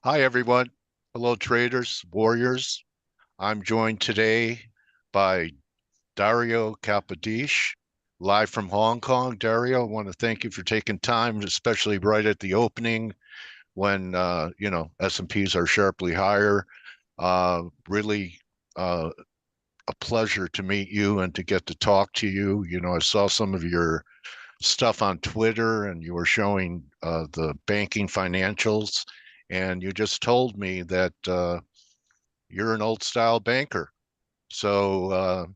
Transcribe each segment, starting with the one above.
Hi, everyone. Hello, traders, warriors. I'm joined today by Dario Capodiche, live from Hong Kong. Dario, I want to thank you for taking time, especially right at the opening when S&Ps are sharply higher. Really a pleasure to meet you and to get to talk to you. I saw some of your stuff on Twitter and you were showing the banking financials, and you just told me that you're an old style banker. So,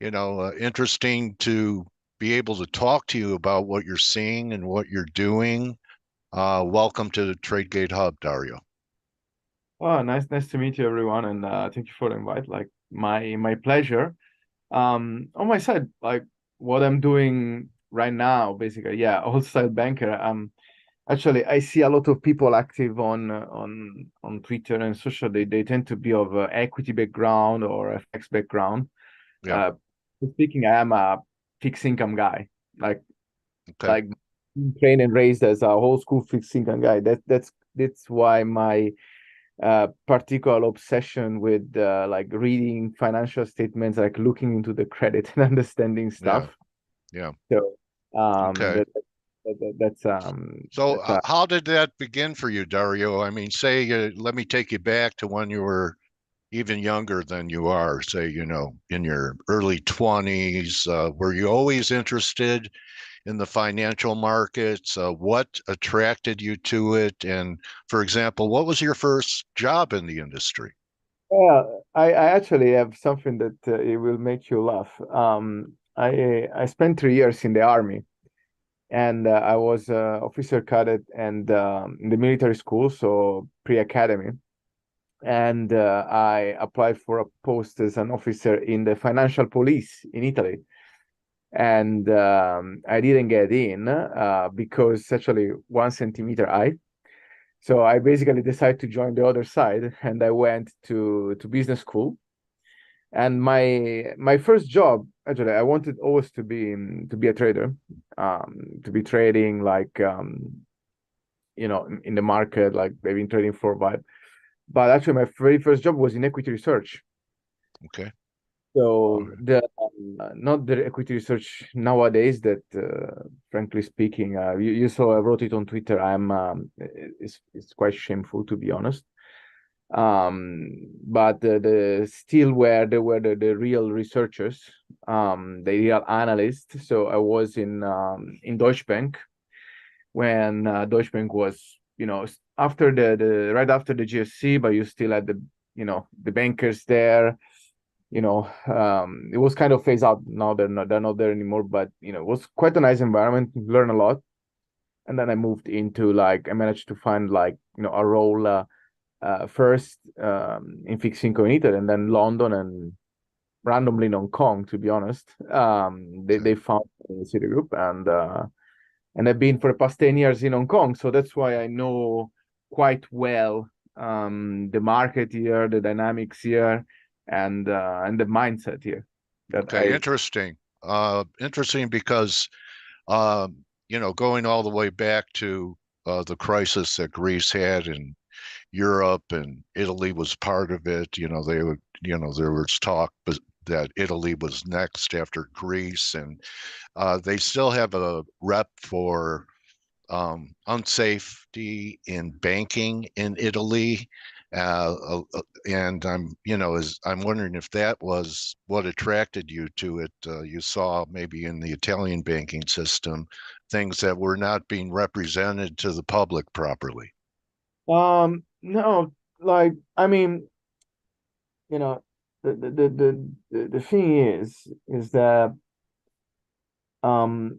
interesting to be able to talk to you about what you're seeing and what you're doing. Welcome to the TradeGATEHub, Dario. Oh, nice to meet you, everyone, and thank you for the invite. Like my pleasure. On my side, like what I'm doing right now, basically, yeah, wholesale banker. Actually, I see a lot of people active on Twitter and social. They tend to be of equity background or FX background. Yeah. Uh, Speaking, I am a fixed income guy. Like Okay. like trained and raised as a whole school fixed income guy. That's why my particular obsession with like reading financial statements, like looking into the credit and understanding Yeah. stuff. Yeah. So Okay. So, that's how did that begin for you, Dario? I mean, say, let me take you back to when you were even younger than you are, say, in your early 20s. Were you always interested in the financial markets? What attracted you to it? And for example, what was your first job in the industry? I actually have something that it will make you laugh. I spent 3 years in the army, and I was officer cadet and in the military school, so pre-academy. And I applied for a post as an officer in the financial police in Italy. And I didn't get in because actually 1 centimeter high. So I basically decided to join the other side, and I went to business school. And my first job, actually, I wanted always to be a trader, to be trading like in the market, like maybe in trading for but actually my very first job was in equity research. Okay. All So right. the not the equity research nowadays that, frankly speaking, you saw I wrote it on Twitter. It's quite shameful to be honest. But the still where they were the real researchers, the real analysts. So I was in Deutsche Bank when Deutsche Bank was, after the right after the GFC, but you still had the bankers there. It was kind of phased out. Now they're not there anymore. But it was quite a nice environment. Learn a lot. And then I moved into, like, I managed to find, like, a role first in fixed income in Italy, and then London, and randomly in Hong Kong. To be honest, they Okay. they found Citigroup, and I've been for the past 10 years in Hong Kong. So that's why I know quite well the market here, the dynamics here, and the mindset here. That Okay. I Interesting. Interesting because, going all the way back to the crisis that Greece had in Europe, and Italy was part of it. There was talk that Italy was next after Greece, and they still have a rep for unsafety in banking in Italy. And I'm wondering if that was what attracted you to it. You saw maybe in the Italian banking system things that were not being represented to the public properly. no, like, I mean, you know, the thing is that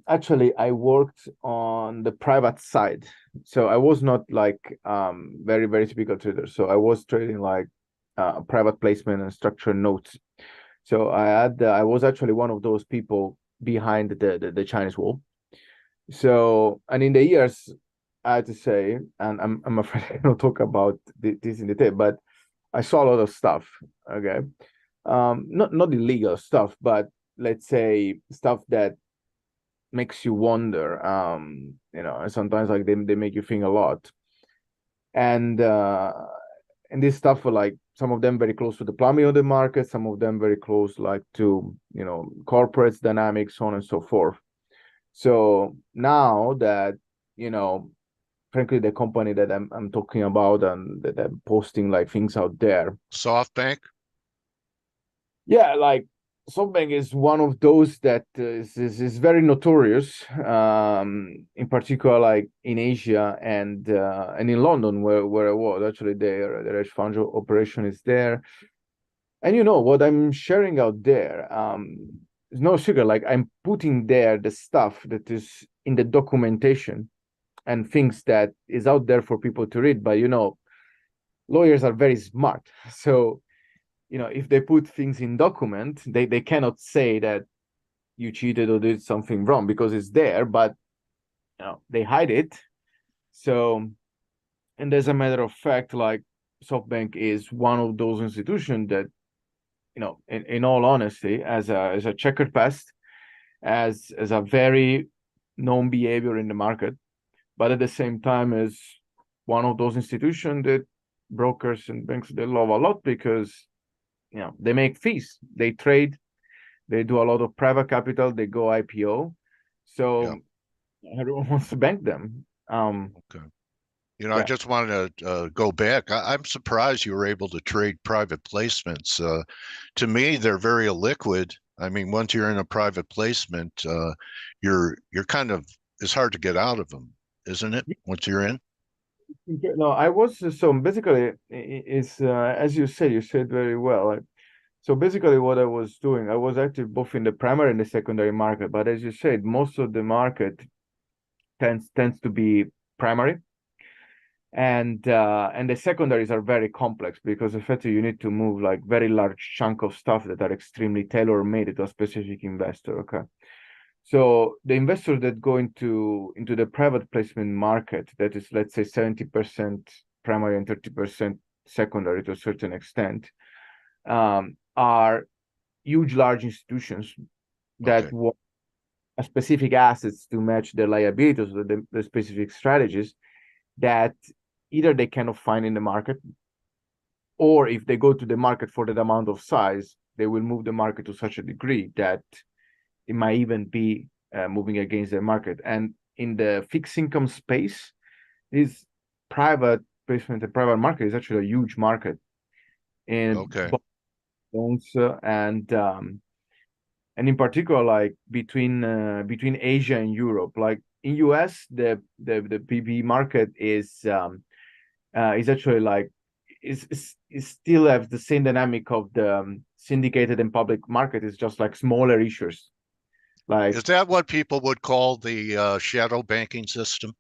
actually I worked on the private side. So I was not like very typical trader. So I was trading like private placement and structured notes. So I was actually one of those people behind the Chinese wall. So, and in the years, I had to say, and I'm afraid I don't talk about this in detail, but I saw a lot of stuff. Okay, not illegal stuff, but let's say stuff that makes you wonder. And sometimes, like, they make you think a lot. and and this stuff were like some of them very close to the plumbing of the market, some of them very close like to corporates dynamics, so on and so forth. So now that frankly the company that I'm talking about and that I'm posting like things out there, SoftBank? yeah, like SoftBank is one of those that is very notorious, in particular like in Asia and in London where I was. Actually, their hedge fund operation is there. And what I'm sharing out there, is no secret. Like I'm putting there the stuff that is in the documentation and things that is out there for people to read. But lawyers are very smart. So if they put things in document, they cannot say that you cheated or did something wrong because it's there, but they hide it. So, and as a matter of fact, like SoftBank is one of those institutions that, in all honesty, as a checkered past, as a very known behavior in the market, but at the same time is one of those institutions that brokers and banks they love a lot because they make fees, they trade, they do a lot of private capital, they go IPO, Yeah. so everyone wants to bank them. Okay. I Yeah, just wanted to go back. I'm surprised you were able to trade private placements. To me, they're very illiquid. I mean, once you're in a private placement, you're kind of it's hard to get out of them, isn't it? Once you're in. no, I was so basically it's as you said very well. So basically, what I was doing, I was active both in the primary and the secondary market. But as you said, most of the market tends to be primary, and the secondaries are very complex because effectively you need to move like very large chunk of stuff that are extremely tailor-made to a specific investor. Okay. So the investors that go into the private placement market, that is, let's say 70% primary and 30% secondary to a certain extent, are huge, large institutions that Okay. want a specific assets to match their liabilities with the specific strategies that either they cannot find in the market, or if they go to the market for that amount of size, they will move the market to such a degree that it might even be moving against the market. And in the fixed income space, this private placement, the private market is actually a huge market in Okay. bonds and in particular, like between Asia and Europe. Like in US, the PB market is actually like is still have the same dynamic of the syndicated and public market. It's just like smaller issuers. Like Is that what people would call the shadow banking system?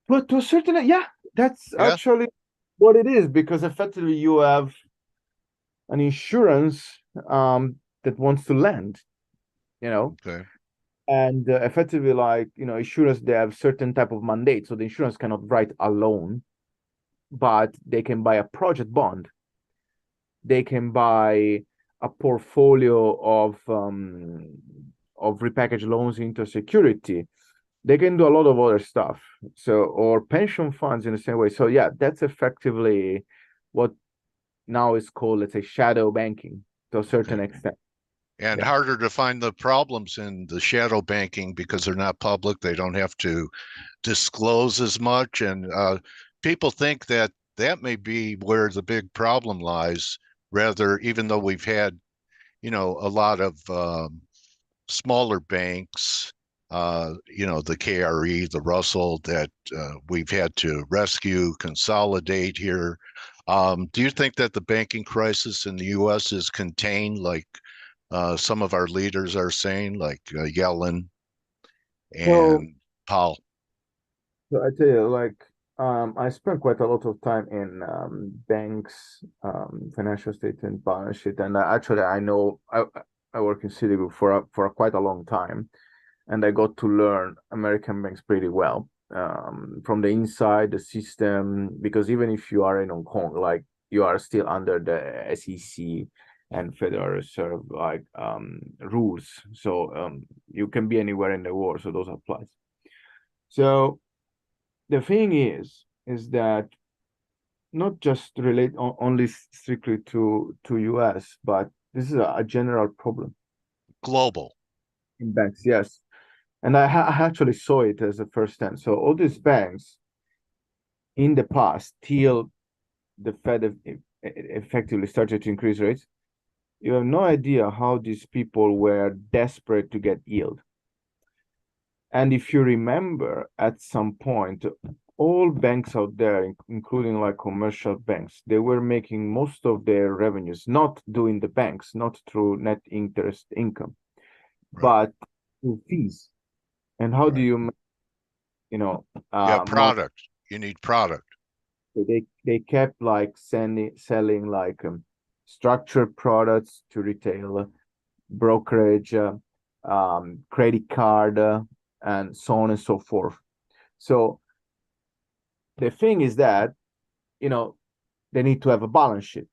but to a certain, yeah, that's Yeah. actually what it is because effectively you have an insurance that wants to lend, you know, Okay. and effectively like insurance they have certain type of mandate, so the insurance cannot write a loan, but they can buy a project bond, they can buy a portfolio of repackaged loans into security, they can do a lot of other stuff, so or pension funds in the same way. So yeah, that's effectively what now is called, let's say, shadow banking to a certain Okay. extent. And Yeah. harder to find the problems in the shadow banking because they're not public. They don't have to disclose as much. And people think that that may be where the big problem lies, rather, even though we've had, a lot of smaller banks, the KRE, the Russell, that we've had to rescue, consolidate here. Do you think that the banking crisis in the US is contained, like some of our leaders are saying, like Yellen So, and Powell? so I tell you, like, I spent quite a lot of time in banks, financial statement, balance sheet, and actually, I know I work in Citigroup for quite a long time, and I got to learn American banks pretty well, from the inside the system, because even if you are in Hong Kong, like you are still under the SEC and Federal Reserve like rules, so you can be anywhere in the world, so those apply. So the thing is, is that not just relate only strictly to US, but this is a general problem Global. in banks. Yes, and I actually saw it as a first hand. So all these banks in the past, till the Fed effectively started to increase rates, you have no idea how these people were desperate to get yield. And if you remember, at some point, all banks out there, including like commercial banks, they were making most of their revenues not doing the banks, not through net interest income, Right. but through fees. And how do Right. you, you know, Yeah, money? product. You need product. They kept like selling like structured products to retail, brokerage, credit card, and so on and so forth. So the thing is that, you know, they need to have a balance sheet,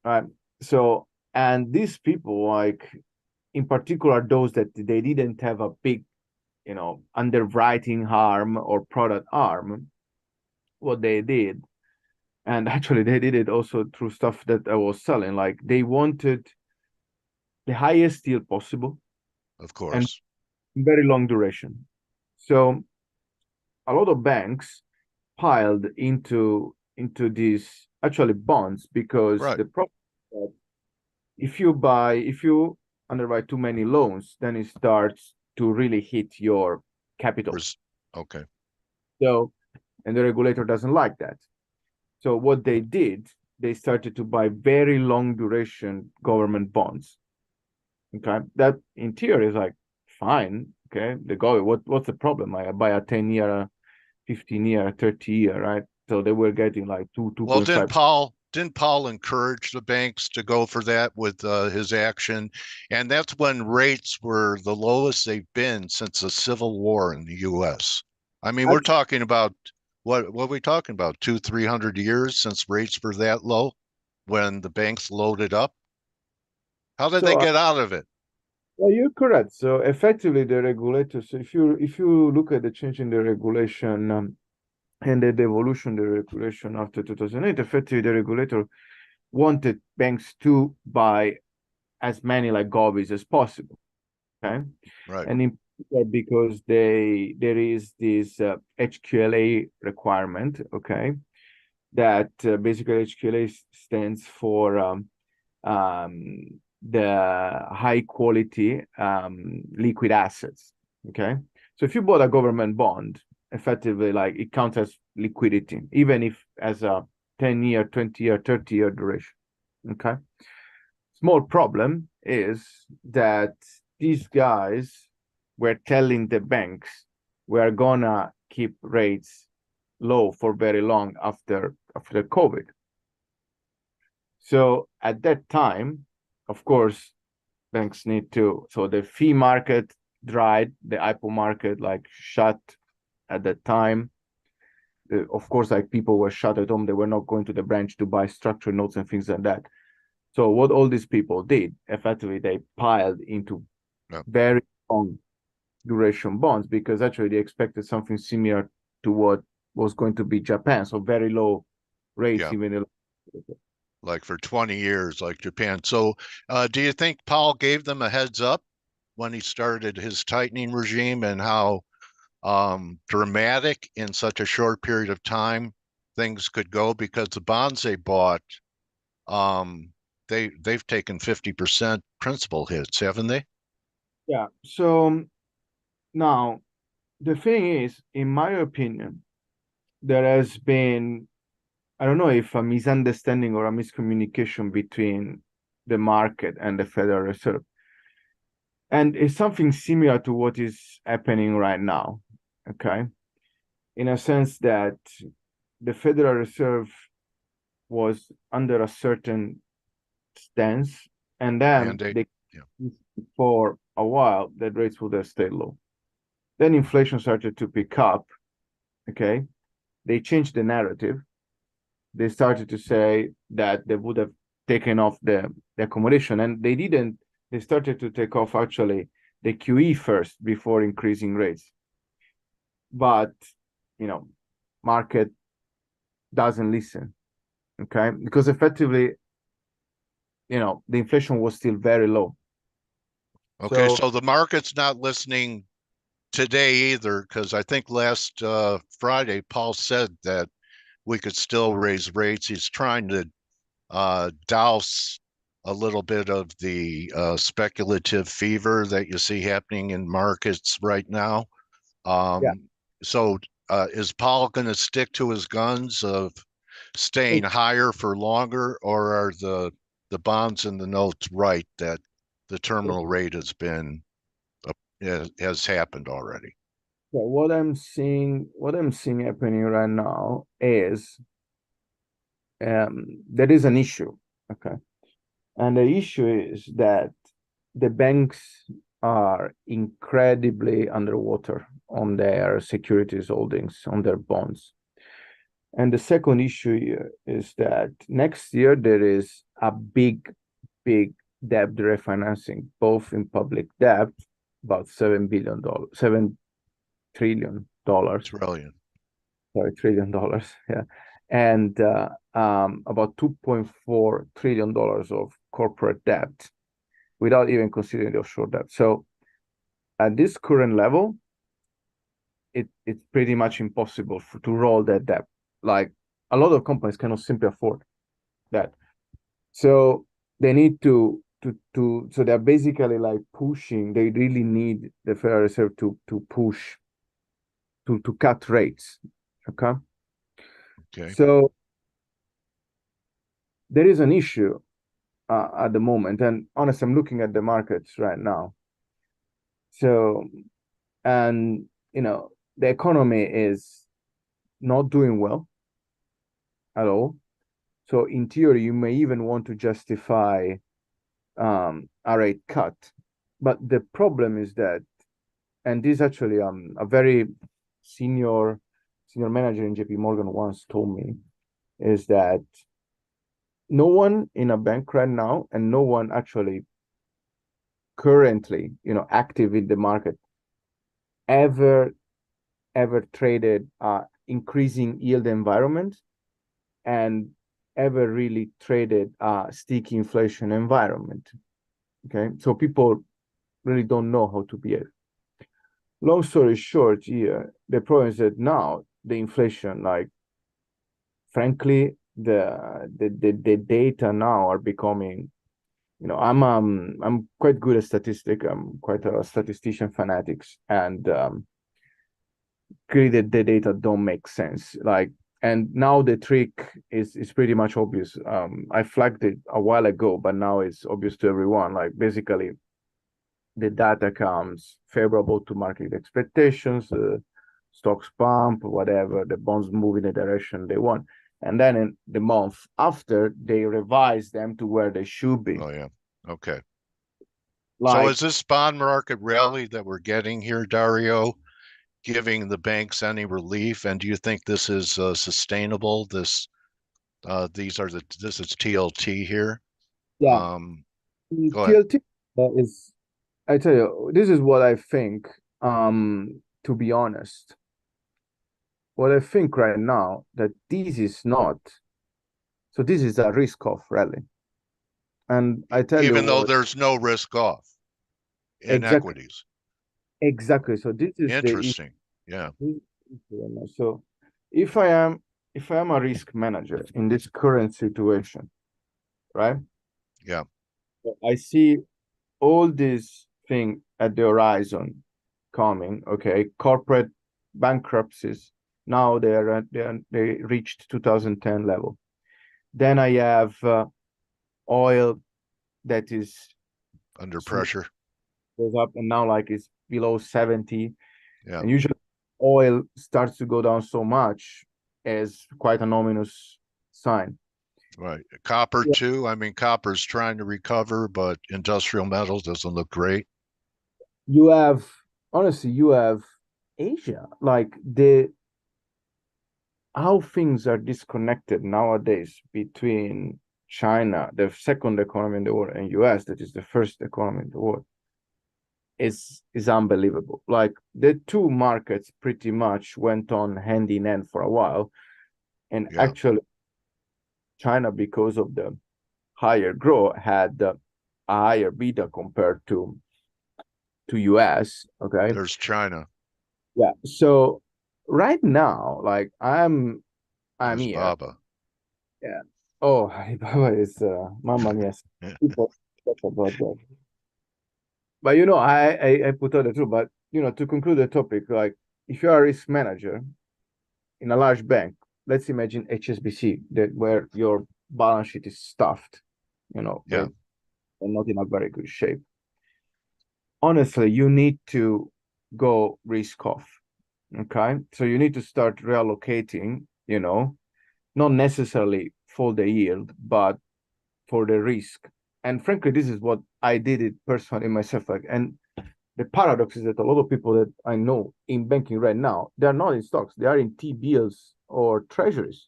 right? So, and these people, like in particular, those that they didn't have a big, underwriting arm or product arm, what they did, and actually they did it also through stuff that I was selling, like they wanted the highest yield possible Of and course. very long duration. So a lot of banks piled into these actually bonds because Right. the problem is that if you underwrite too many loans, then it starts to really hit your capital. Res- okay. So, and the regulator doesn't like that. So what they did, they started to buy very long duration government bonds. Okay, that in theory is like fine. Okay, the go. What's the problem? I buy a 10-year, 15-year, 30-year, right? So they were getting like two Well, point didn't five. Paul encourage the banks to go for that with his action? And that's when rates were the lowest they've been since the Civil War in the U.S. I mean, we're talking about what are we talking about? 300 years since rates were that low when the banks loaded up. How did they So get out of it? well, you're correct. So effectively, the regulator. So if you look at the change in the regulation and the evolution of the regulation after 2008, effectively the regulator wanted banks to buy as many like govies as possible. Okay, Right. and in particular because there is this HQLA requirement. Okay, that basically HQLA stands for the high quality liquid assets. Okay. So if you bought a government bond, effectively, like it counts as liquidity, even if as a 10-year, 20-year, 30-year duration. Okay. Small problem is that these guys were telling the banks we're gonna keep rates low for very long after COVID. So at that time, of course, banks need to. So the fee market dried, the IPO market like shut at that time. Of course, like people were shut at home, they were not going to the branch to buy structured notes and things like that. So what all these people did, effectively, they piled into Yeah. very long duration bonds because actually they expected something similar to what was going to be Japan. So very low rates, Yeah. even Like for 20 years, like Japan. So, do you think Paul gave them a heads up when he started his tightening regime and how dramatic in such a short period of time things could go? Because the bonds they bought, um, they've taken 50% principal hits, haven't they? yeah. So now the thing is, in my opinion, there has been, I don't know if a misunderstanding or a miscommunication between the market and the Federal Reserve. And it's something similar to what is happening right now. Okay. In a sense that the Federal Reserve was under a certain stance, and then Mandate. they Yeah. for a while that rates would have stayed low. Then inflation started to pick up. Okay. They changed the narrative. They started to say that they would have taken off the accommodation, and they didn't. They started to take off actually the QE first before increasing rates. But you know, market doesn't listen, okay? Because effectively, the inflation was still very low. Okay, So so the market's not listening today either, because I think last Friday Paul said that we could still raise rates. He's trying to douse a little bit of the speculative fever that you see happening in markets right now. yeah, So is Paul going to stick to his guns of staying it, higher for longer, or are the bonds and the notes right that the it, terminal rate has happened already? what I'm seeing happening right now is there is an issue, okay? And the issue is that the banks are incredibly underwater on their securities holdings, on their bonds. And the second issue here is that next year there is a big, big debt refinancing, both in public debt, about $7 billion, $7 trillion, Trillion. sorry, $1 trillion, yeah, and about $2.4 trillion of corporate debt, without even considering the offshore debt. So at this current level, it's pretty much impossible to roll that debt. Like, a lot of companies cannot simply afford that. So they need so they're basically like pushing, they really need the Federal Reserve to push to cut rates. Okay. Okay. So there is an issue at the moment. And honestly, I'm looking at the markets right now. So, and the economy is not doing well at all. So in theory, you may even want to justify a rate cut. But the problem is that, and this actually a very senior manager in JP Morgan once told me, is that no one in a bank right now, and no one actually currently, active in the market, ever traded increasing yield environment, and ever really traded sticky inflation environment. Okay, so people really don't know how to behave. Long story short, here the problem is that now the inflation, like, frankly, the data now are becoming, I'm quite good at statistics. I'm quite a statistician fanatics, and clearly the data don't make sense. Like, and now the trick is pretty much obvious. I flagged it a while ago, but now it's obvious to everyone. Like, basically, the data comes favorable to market expectations, stocks pump, whatever, the bonds move in the direction they want. And then in the month after, they revise them to where they should be. Oh yeah. Okay. So Like, is this bond market rally that we're getting here, Dario, giving the banks any relief? And do you think this is sustainable? This is TLT here. yeah, Um, Go ahead. TLT is, I tell you, this is what I think. To be honest, what I think right now, that this is not, so this is a risk-off rally. And I tell you Even though what, there's no risk off in exactly, equities. exactly. So this is the issue. Interesting. Yeah. So if I am a risk manager in this current situation, right? Yeah. I see all these things at the horizon coming. Okay, corporate bankruptcies. Now they reached 2010 level. Then I have oil that is Under pressure. goes up, and now like it's below 70. Yeah. And usually oil starts to go down so much as quite an ominous sign. Right. Copper Yeah. too. I mean, copper's trying to recover, but industrial metals doesn't look great. You have, honestly, you have Asia, like the how things are disconnected nowadays between China, the second economy in the world, and US, that is the first economy in the world. is unbelievable. Like the two markets pretty much went on hand in hand for a while, and Yeah. actually China, because of the higher growth, had a higher beta compared to US. Okay, There's China. yeah. So right now, like I'm There's here. Baba. Yeah. Oh, Alibaba is Mama mia. People talk about that. But I put out the truth. But to conclude the topic, like if you are a risk manager in a large bank, let's imagine HSBC, that where your balance sheet is stuffed, Yeah. where you're not in a very good shape. Honestly, you need to go risk off. Okay. So you need to start reallocating, not necessarily for the yield, but for the risk. And frankly, this is what I did it personally myself. Like, and the paradox is that a lot of people that I know in banking right now, they are not in stocks, they are in T-bills or treasuries.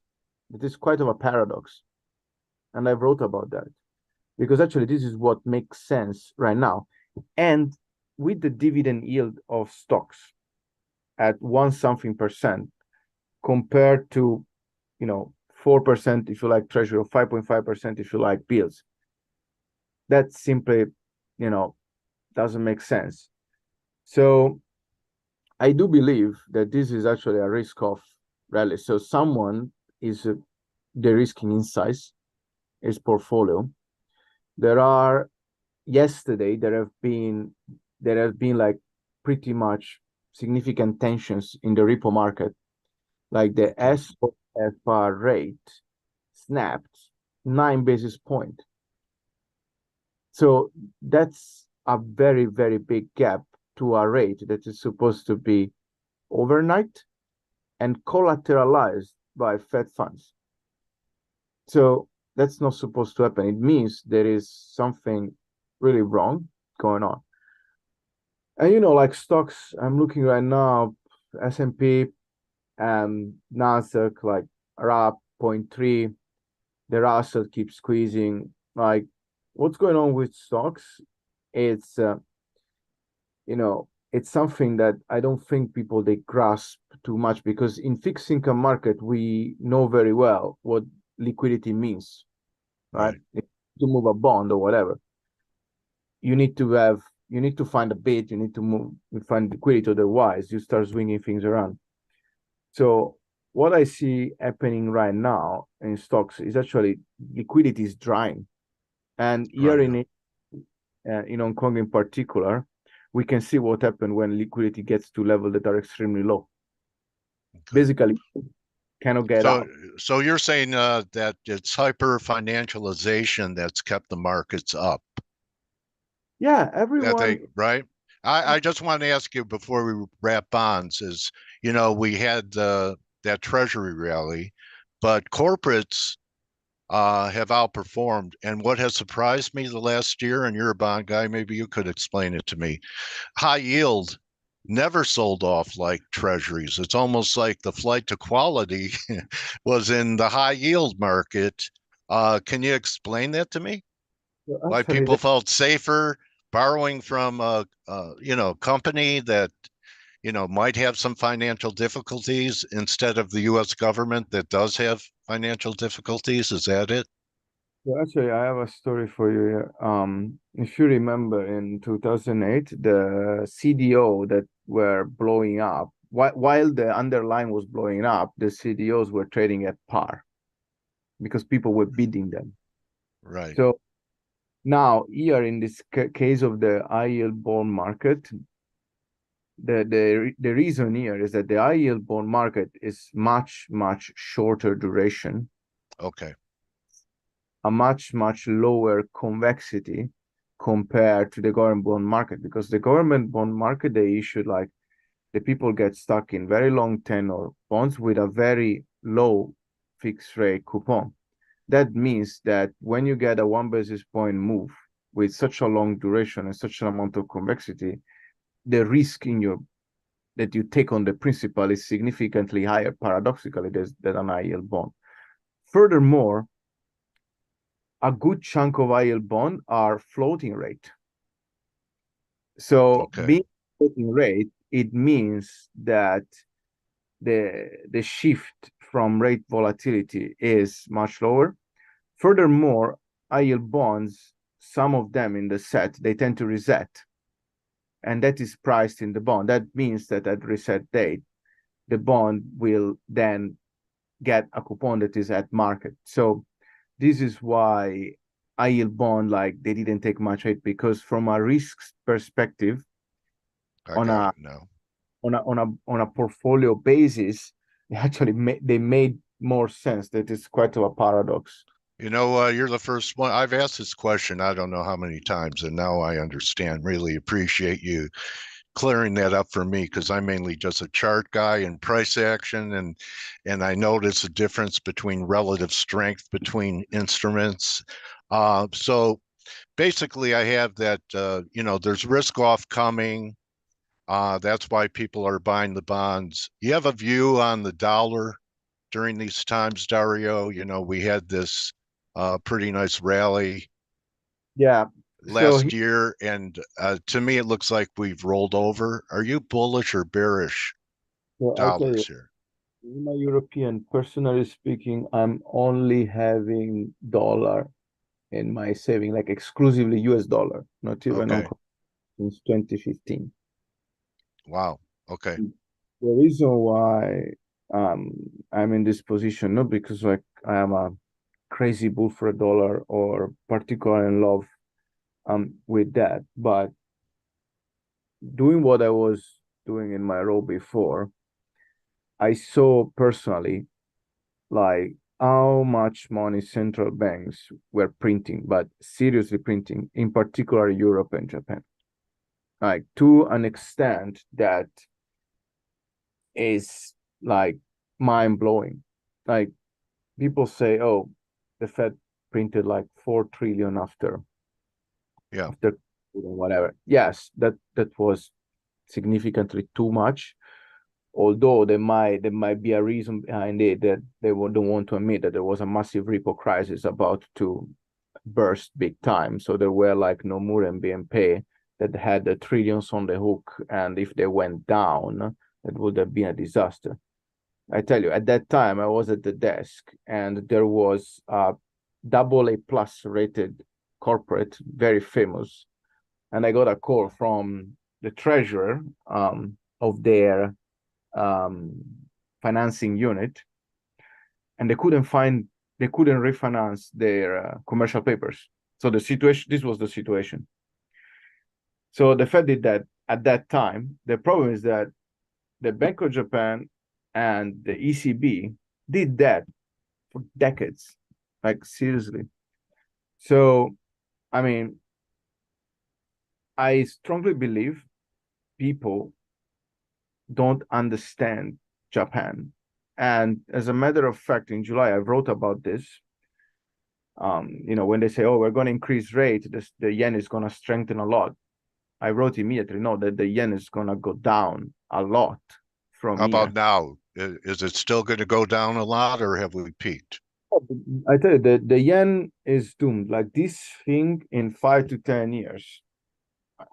It is quite of a paradox. And I wrote about that because actually this is what makes sense right now. And with the dividend yield of stocks at one something percent compared to, 4% if you like treasury, or 5.5% if you like bills, that simply, you know, doesn't make sense. So I do believe that this is actually a risk of rally. So someone is de-risking inside his portfolio. There are yesterday there have been like pretty much significant tensions in the repo market. Like the Okay. SOFR rate snapped 9 basis points. So that's a very, very big gap to a rate that is supposed to be overnight and collateralized by Fed funds. So that's not supposed to happen. It means there is something really wrong going on. And like stocks, I'm looking right now, S&P and Nasdaq like are up 0.3. The Russell keeps squeezing. Like, what's going on with stocks? It's it's something that I don't think people they grasp too much, because in fixed income market we know very well what liquidity means, right? Right. If you move a bond or whatever, you need to find a bid, you find liquidity, otherwise you start swinging things around. So what I see happening right now in stocks is actually liquidity is drying, and here Drying up. in Hong Kong in particular, we can see what happened when liquidity gets to levels that are extremely low. Okay. Basically, cannot get So, out. so you're saying that it's hyper-financialization that's kept the markets up. Yeah, That they, everyone. right? I just want to ask you before we wrap bonds is, we had that treasury rally, but corporates have outperformed. And what has surprised me the last year, and you're a bond guy, maybe you could explain it to me. High yield never sold off like treasuries. It's almost like the flight to quality was in the high yield market. Can you explain that to me? Why Actually, people felt safer borrowing from a company that might have some financial difficulties instead of the U.S. government that does have financial difficulties? Is that it? I have a story for you here. If you remember in 2008, the CDO that were blowing up, while the underlying was blowing up, the CDOs were trading at par because people were bidding them. Right. So now, here in this case of the high yield bond market, the reason here is that the high yield bond market is much, much shorter duration, Okay. a much, much lower convexity compared to the government bond market, because the government bond market, they issued like the people get stuck in very long tenor bonds with a very low fixed rate coupon. That means that when you get a 1 basis point move with such a long duration and such an amount of convexity, the risk that you take on the principal is significantly higher, paradoxically, than an high yield bond. Furthermore, a good chunk of high yield bond are floating rate. So Okay. being floating rate, it means that the shift from rate volatility is much lower. Furthermore, high yield bonds, some of them in the set, they tend to reset, and that is priced in the bond. That means that at reset date, the bond will then get a coupon that is at market. So this is why high yield bond, like, they didn't take much hit, because from a risk perspective, I on got a it now. on a portfolio basis, they made more sense. That is quite of a paradox. You're the first one. I've asked this question, I don't know how many times, and now I understand. Really appreciate you clearing that up for me because I'm mainly just a chart guy and price action, and I notice a difference between relative strength between instruments. So basically, I have that. There's risk off coming. That's why people are buying the bonds. You have a view on the dollar during these times, Dario? We had this pretty nice rally Yeah. So last year, and to me, it looks like we've rolled over. Are you bullish or bearish I tell you, dollars here? in my European, personally speaking, I'm only having dollar in my saving, like exclusively US dollar, not even on Okay. since 2015. Wow. Okay. The reason why I'm in this position, not because like I am a crazy bull for a dollar or particularly in love with that, but doing what I was doing in my role before, I saw personally like how much money central banks were printing, but seriously printing, in particular Europe and Japan, like to an extent that is like mind blowing. Like people say, oh, the Fed printed like 4 trillion Yeah. after whatever. Yes, that was significantly too much. Although there might be a reason behind it that they don't want to admit that there was a massive repo crisis about to burst big time. So there were like Nomura and BNP that had the trillions on the hook, and if they went down, it would have been a disaster. I tell you, at that time I was at the desk, and there was a double A plus rated corporate, very famous, and I got a call from the treasurer of their um, financing unit, and they couldn't refinance their commercial papers. So this was the situation. So the Fed did that at that time. The problem is that the Bank of Japan and the ECB did that for decades, like seriously. So, I mean, I strongly believe people don't understand Japan. And as a matter of fact, in July, I wrote about this. When they say, "Oh, we're going to increase rate, the yen is going to strengthen a lot," I wrote immediately, "No, that the yen is going to go down a lot from How about here." now? Is it still going to go down a lot, or have we peaked? I tell you, the yen is doomed. Like this thing in 5 to 10 years,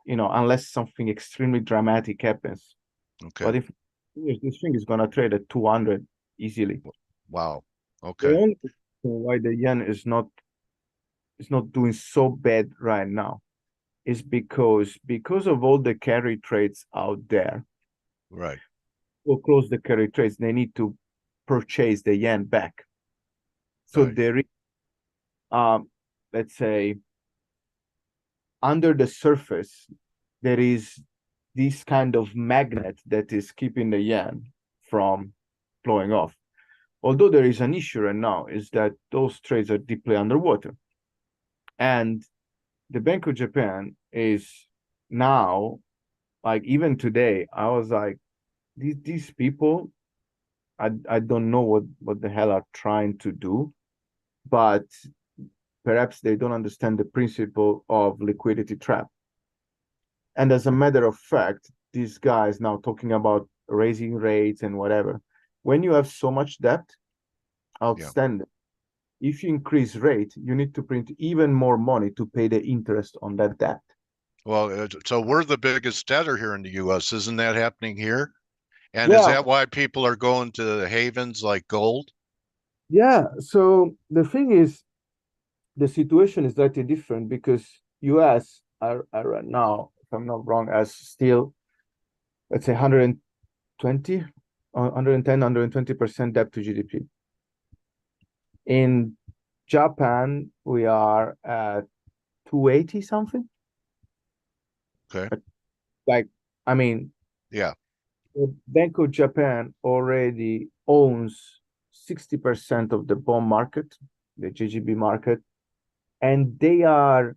unless something extremely dramatic happens. Okay. But if this thing is going to trade at 200 easily. Wow. The Okay. only reason why the yen is not doing so bad right now is because of all the carry trades out there. Right. To close the carry trades, they need to purchase the yen back. So Right. there is, let's say, under the surface, there is this kind of magnet that is keeping the yen from blowing off. Although there is an issue right now, is that those trades are deeply underwater. And the Bank of Japan is now, like even today, I was like, these people, I don't know what the hell are trying to do, but perhaps they don't understand the principle of liquidity trap. And as a matter of fact, these guys now talking about raising rates and whatever. When you have so much debt Yeah. outstanding, if you increase rate, you need to print even more money to pay the interest on that debt. Well, so we're the biggest debtor here in the U.S. Isn't that happening here? And is Yeah, that why people are going to havens like gold? yeah. So the thing is, the situation is slightly different because US are right now, if I'm not wrong, as still, let's say 120, 110, 120% debt to GDP. In Japan, we are at 280 something. Okay. Like, I mean, Yeah. the Bank of Japan already owns 60% of the bond market, the JGB market, and they own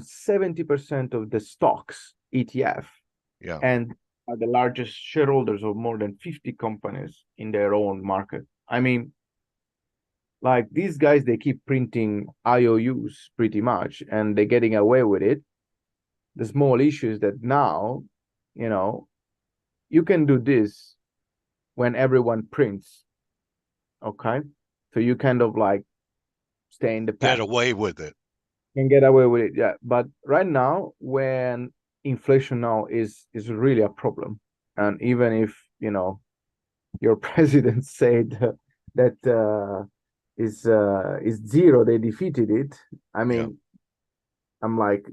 70% of the stocks ETF Yeah. and are the largest shareholders of more than 50 companies in their own market. I mean, like these guys, they keep printing IOUs pretty much and they're getting away with it. The small issue is that now, you know, you can do this when everyone prints, okay? So you kind of like stay in the Get pack, away with it. can get away with it, yeah. But right now, when inflation now is really a problem, and even if your president said that is zero, they defeated it. I Yeah. mean, I'm like,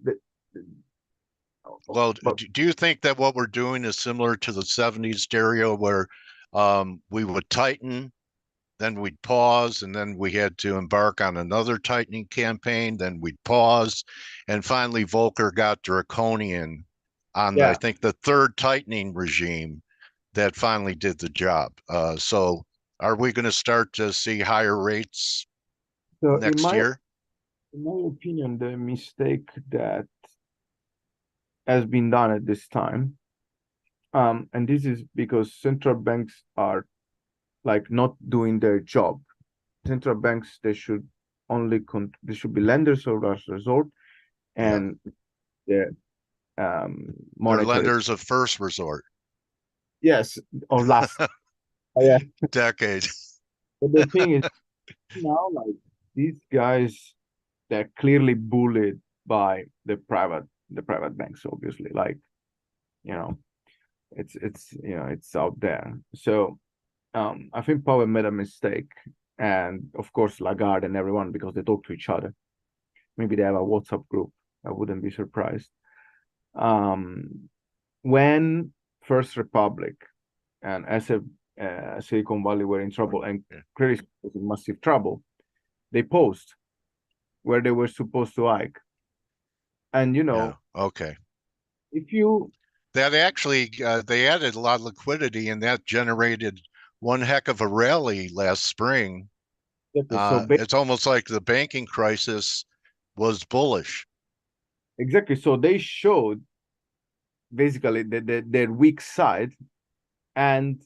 Well, but do you think that what we're doing is similar to the 70s, Dario, where we would tighten, then we'd pause, and then we had to embark on another tightening campaign, then we'd pause, and finally Volcker got draconian on, I yeah. think, the third tightening regime that finally did the job. So are we going to start to see higher rates So next year? in my opinion, the mistake that has been done at this time, and this is because central banks are like not doing their job. Central banks, they should they should be lenders of last resort Yeah. and the They're monetary. lenders of first resort. Yes, or last. Yeah. Decade. But the thing is now, like these guys, they're clearly bullied by the private banks, obviously. Like, you know, it's out there. So I think Powell made a mistake, and of course Lagarde and everyone because they talk to each other. Maybe they have a WhatsApp group. I wouldn't be surprised. Um, when First Republic and SF Silicon Valley were in trouble and Yeah. Credit Suisse was in massive trouble, they paused where they were supposed to hike. And Yeah. Okay. if you That actually, they added a lot of liquidity and that generated one heck of a rally last spring. exactly so It's almost like the banking crisis was bullish. exactly so they showed basically their weak side. And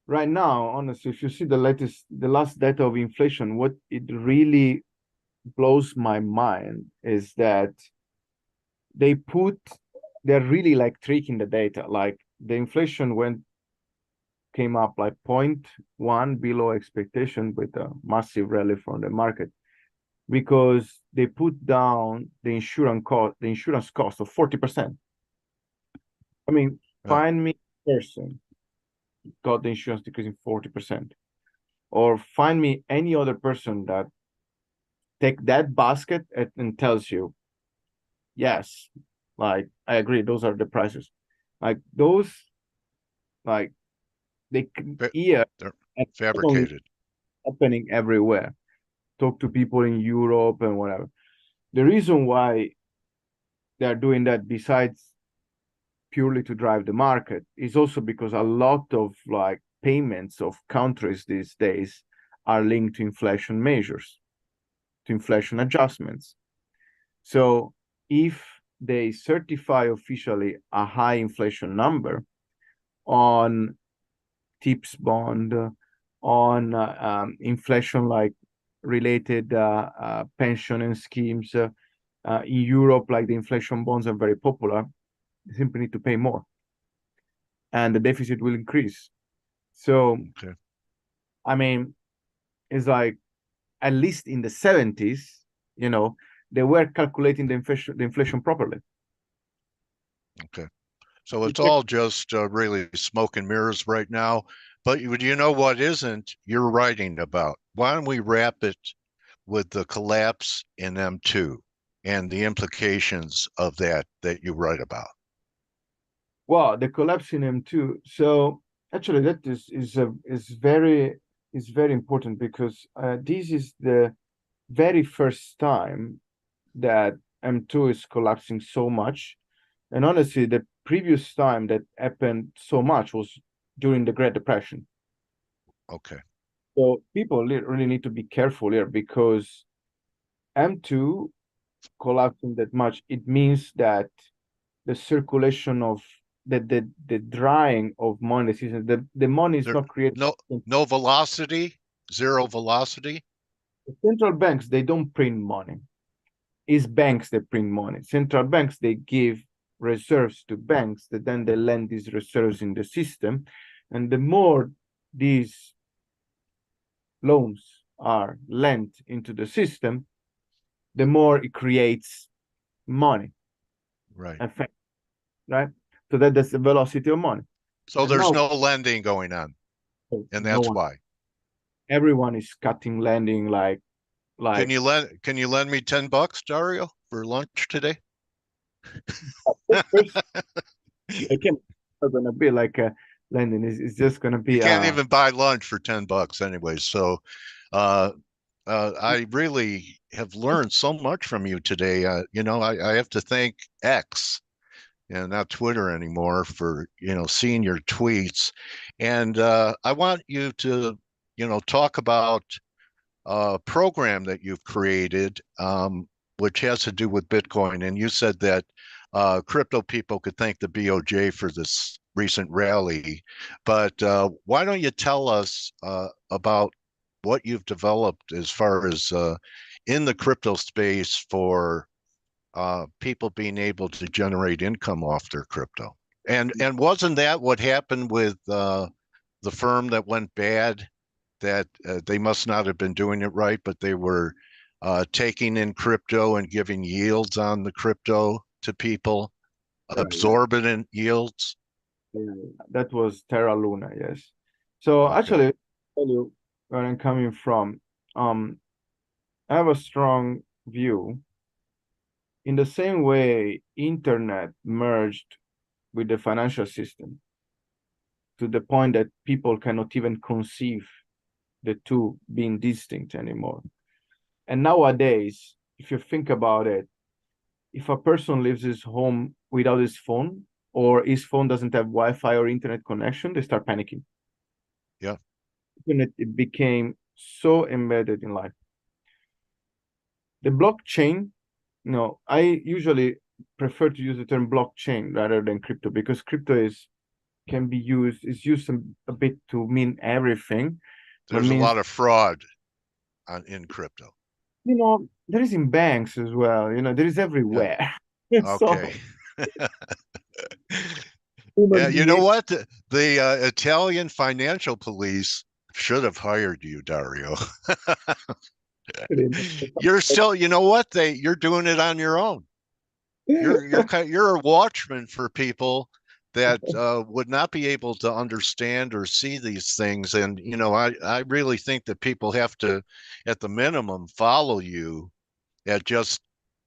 right now, honestly, if you see the last data of inflation, what it really blows my mind is that they put they're really like tricking the data. Like the inflation came up like 0.1 below expectation with a massive rally from the market because they put down the insurance cost of 40%. I mean, Yeah. find me a person got the insurance decreasing 40%, or find me any other person that take that basket and tells you, yes, like I agree, those are the prices. Like those, like they hear They're and not only fabricated. happening everywhere. Talk to people in Europe and whatever. The reason why they're doing that, besides purely to drive the market, is also because a lot of like payments of countries these days are linked to inflation measures, to inflation adjustments. So if they certify officially a high inflation number on TIPS bond, on inflation like related pension and schemes in Europe, like the inflation bonds are very popular, they simply need to pay more and the deficit will increase. So, Okay. I mean, it's like at least in the 70s, you know, they were calculating the inflation properly. Okay. So You it's check. all just really smoke and mirrors right now. But you know what isn't? You're writing about. Why don't we wrap it with the collapse in M2 and the implications of that you write about? Wow, the collapse in M2. So actually, that is very important because this is the very first time that M2 is collapsing so much. And honestly, the previous time that happened so much was during the Great Depression. Okay. So people really need to be careful here because M2 collapsing that much, it means that the circulation of the drying of money system, the money is There not created. no no velocity, zero velocity. The central banks, they don't print money. It's banks that print money. Central banks, they give reserves to banks that then they lend these reserves in the system. And the more these loans are lent into the system, the more it creates money Right. effect, right? So that's the velocity of money. So And there's now no lending going on, and no that's one, why. everyone is cutting lending like Can you lend me $10, Dario, for lunch today? first I can not gonna be like a lending is just gonna You be can't even buy lunch for $10 anyway. So uh, I really have learned so much from you today. I have to thank X and not Twitter anymore for, seeing your tweets. And I want you to, talk about a program that you've created, which has to do with Bitcoin. And you said that crypto people could thank the BOJ for this recent rally. But why don't you tell us about what you've developed as far as in the crypto space for people being able to generate income off their crypto? And wasn't that what happened with the firm that went bad? That they must not have been doing it right, but they were taking in crypto and giving yields on the crypto to people, right. absorbent yields. Yeah, that was Terra Luna, yes. So Okay. actually, tell you where I'm coming from. Um, I have a strong view. In the same way, internet merged with the financial system to the point that people cannot even conceive the two being distinct anymore. And nowadays, if you think about it, if a person leaves his home without his phone, or his phone doesn't have Wi-Fi or internet connection, they start panicking. Yeah. Internet, it became so embedded in life. The blockchain, I usually prefer to use the term blockchain rather than crypto because crypto can be used a bit to mean everything, but There's a means, lot of fraud in crypto. there is in banks as well, there is Yeah. everywhere. Okay. So human Yeah. You know behavior. what? The Italian financial police should have hired you, Dario. You're still, you know what? You're doing it on your own. You're a watchman for people that would not be able to understand or see these things. And I really think that people have to, at the minimum, follow you at just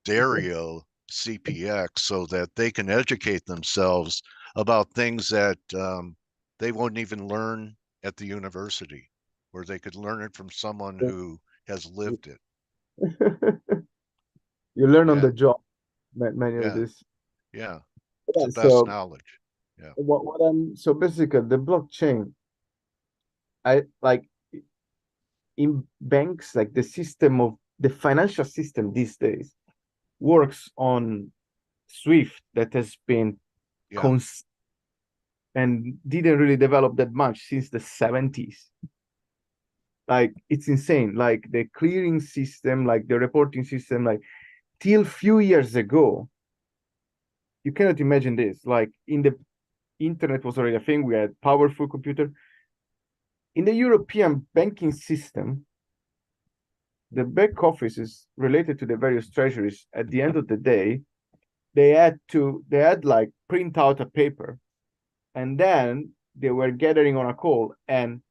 Dario CPX so that they can educate themselves about things that they won't even learn at the university, where they could learn it from someone who has lived it. You learn on Yeah, the job many of yeah, this. yeah. It's Yeah, the best so knowledge. Yeah. what I'm so basically the blockchain, I like in banks, like the financial system these days works on Swift that has been Yeah. cons and didn't really develop that much since the 70s. Like it's insane. Like the clearing system, like the reporting system, like till few years ago, you cannot imagine this. Like in the internet was already a thing. We had powerful computer. In the European banking system, the back office is related to the various treasuries. At the end of the day, they had like print out a paper, and then they were gathering on a call and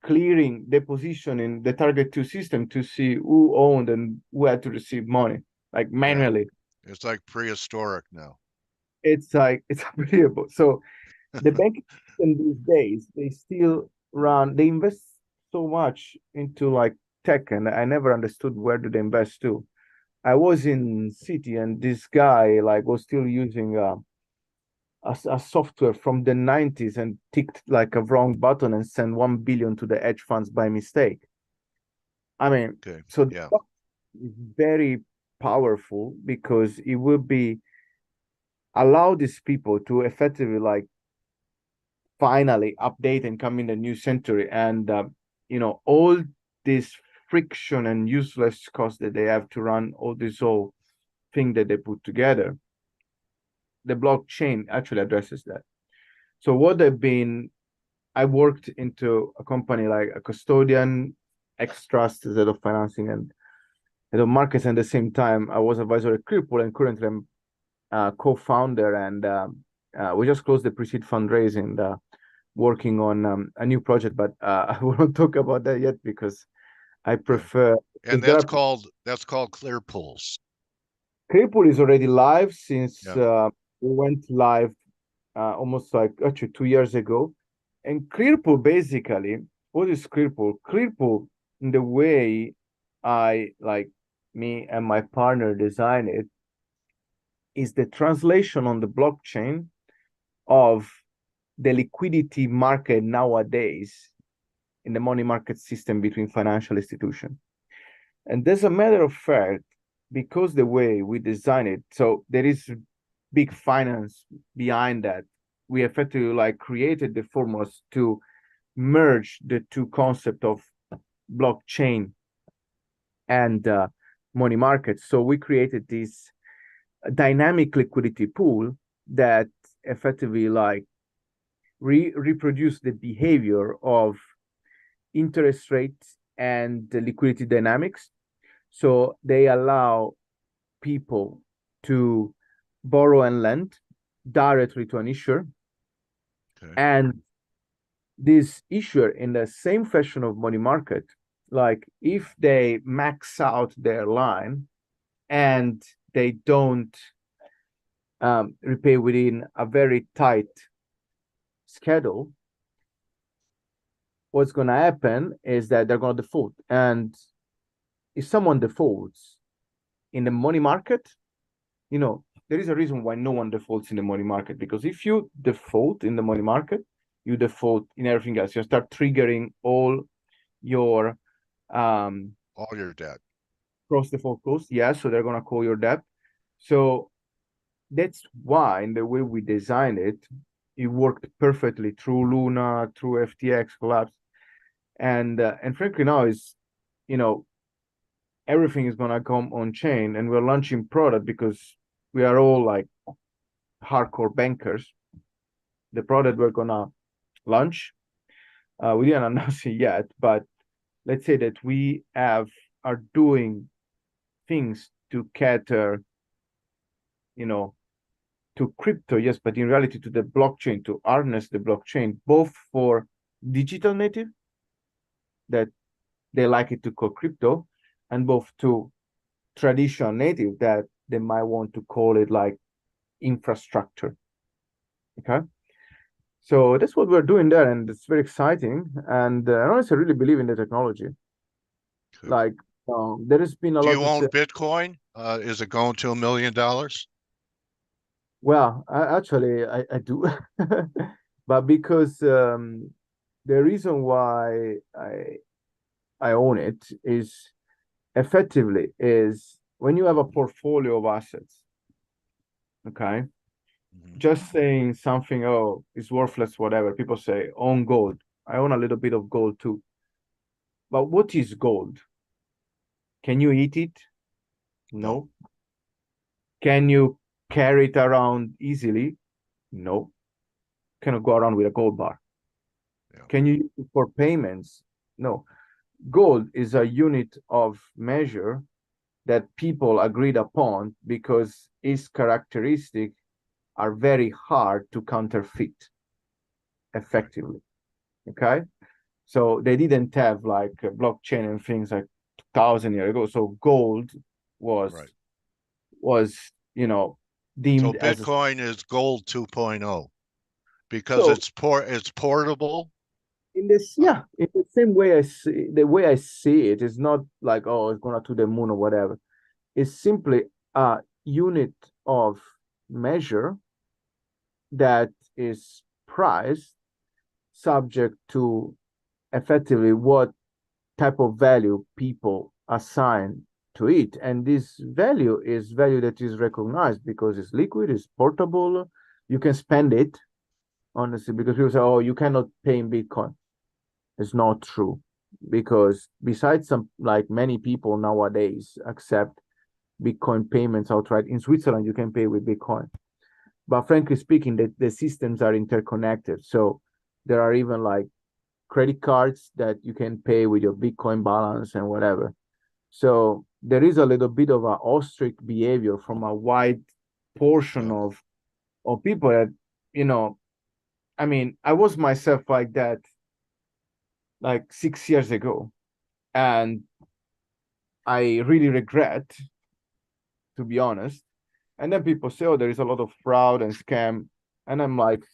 clearing the position in the target two system to see who owned and who had to receive money, like Yeah. manually. It's like prehistoric now. It's like it's unbelievable. So the banking system these days, they invest so much into like tech, and I never understood where do they invest to. I was in city, and this guy like was still using a software from the 90s and ticked like a wrong button and sent 1 billion to the hedge funds by mistake. I mean, Okay. so the Yeah. block is very powerful because it will be allow these people to effectively like finally update and come in the new century, and all this friction and useless cost that they have to run all this whole thing that they put together, the blockchain actually addresses that. So what they've been I worked into a company like a custodian, ex-trust, head of financing, and head of markets. And at the same time, I was advisor at Clearpool, and currently I'm co-founder. And we just closed the pre-seed fundraising, working on a new project. But I won't talk about that yet because I Okay. prefer And because there are that's called clear pools. Clearpool is already live since Yeah. we went live almost like actually 2 years ago. And Clearpool basically, what is Clearpool? Clearpool, in the way I like me and my partner design it, is the translation on the blockchain of the liquidity market nowadays in the money market system between financial institutions. And as a matter of fact, because the way we design it, so there is big finance behind that. We effectively like created the formulas to merge the two concepts of blockchain and money markets. So we created this dynamic liquidity pool that effectively like reproduce the behavior of interest rates and the liquidity dynamics. So they allow people to borrow and lend directly to an issuer, Okay. and this issuer in the same fashion of money market, like if they max out their line and they don't repay within a very tight schedule, what's going to happen is that they're going to default. And if someone defaults in the money market, there is a reason why no one defaults in the money market, because if you default in the money market, you default in everything else. You start triggering all your All your debt. cross default clause. Yeah, so they're gonna call your debt. So that's why in the way we designed it, it worked perfectly through Luna, through FTX collapse, and frankly now is you know everything is gonna come on chain, and we're launching product because we are all like hardcore bankers. The product we're gonna launch, we didn't announce it yet, but let's say that we are doing things to cater, you know, to crypto, yes, but in reality to the blockchain, to harness the blockchain, both for digital native that they like it to call crypto, and both to traditional native that they might want to call it like infrastructure. Okay. So that's what we're doing there, and it's very exciting. And I honestly really believe in the technology. Okay. Like, there has been a Do lot you of own Bitcoin? Is it going to $1 million? well, I do, but because the reason why I own it is effectively is when you have a portfolio of assets, okay, Mhm. just saying something, oh, it's worthless, whatever. People say own gold. I own a little bit of gold too. But what is gold? Can you eat it? No. No. Can you carry it around easily? No. Cannot go around with a gold bar. Yeah. Can you use it for payments? No. gold is a unit of measure that people agreed upon because its characteristics are very hard to counterfeit Right. effectively. Okay. So they didn't have like a blockchain and things like 2,000 years ago. So gold was Right. was you know So deemed as a Bitcoin is gold 2.0 because so it's portable. in this Uh, yeah in the same way I see it is not like oh it's gonna to the moon or whatever. It's simply a unit of measure that is priced subject to effectively what type of value people assign to it. And this value is value that is recognized because it's liquid, it's portable, you can spend it, honestly, because people say, oh, you cannot pay in Bitcoin. It's not true. Because besides some like many people nowadays accept Bitcoin payments outright. In Switzerland, you can pay with Bitcoin. But frankly speaking, the systems are interconnected. So there are even like credit cards that you can pay with your Bitcoin balance and whatever. So there is a little bit of a ostrich behavior from a wide portion yeah. of people that, you know, I mean, I was myself like that like 6 years ago. And I really regret, to be honest. And then people say, oh, there is a lot of fraud and scam. And I'm like,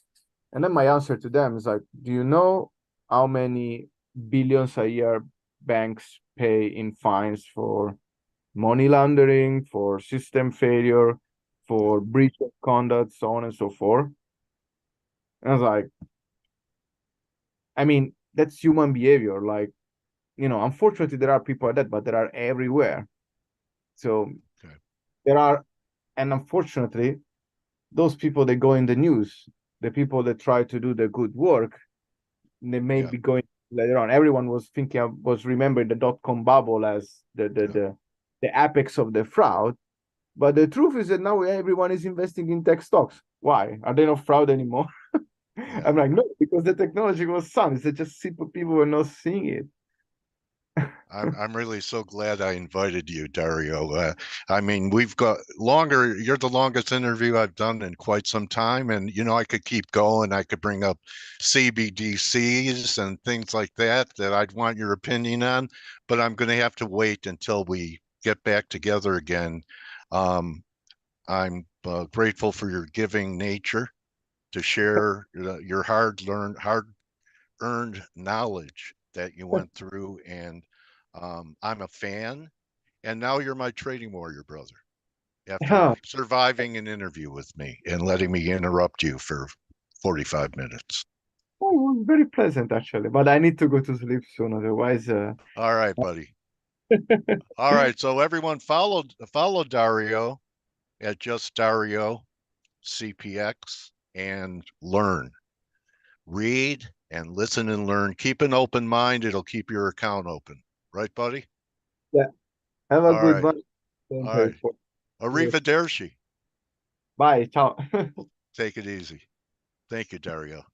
and then my answer to them is like, do you know how many billions a year banks pay in fines for money laundering, for system failure, Yeah. for breach of conduct, so on and so forth? And I was like, I mean, that's human behavior. Like, unfortunately, there are people like that, but there are everywhere. So Okay. there are, and unfortunately, those people that go in the news, the people that try to do the good work, they may Yeah. be going later on. Everyone was thinking, was remembering the dot-com bubble as Yeah. the apex of the fraud. But the truth is that now everyone is investing in tech stocks. Why? Are they not fraud anymore? Yeah. I'm like, no, because the technology was sound. It's just simple people were not seeing it. I'm really so glad I invited you, Dario. I mean, we've got longer. You're the longest interview I've done in quite some time, and I could keep going. I could bring up CBDCs and things like that I'd want your opinion on, but I'm going to have to wait until we get back together again. Um, I'm grateful for your giving nature to share your hard earned knowledge that you went through, and I'm a fan. And now you're my trading warrior, brother. After Yeah, surviving an interview with me and letting me interrupt you for 45 minutes. oh, it was very pleasant actually. But I need to go to sleep soon, otherwise. All right, buddy. All right, so everyone follow Dario at just Dario CPX and learn, read, and listen and learn. Keep an open mind; it'll keep your account open, right, buddy? Yeah. Have a All good right, one. all right. Yes. Arrivederci. Bye. Ciao. Take it easy. Thank you, Dario.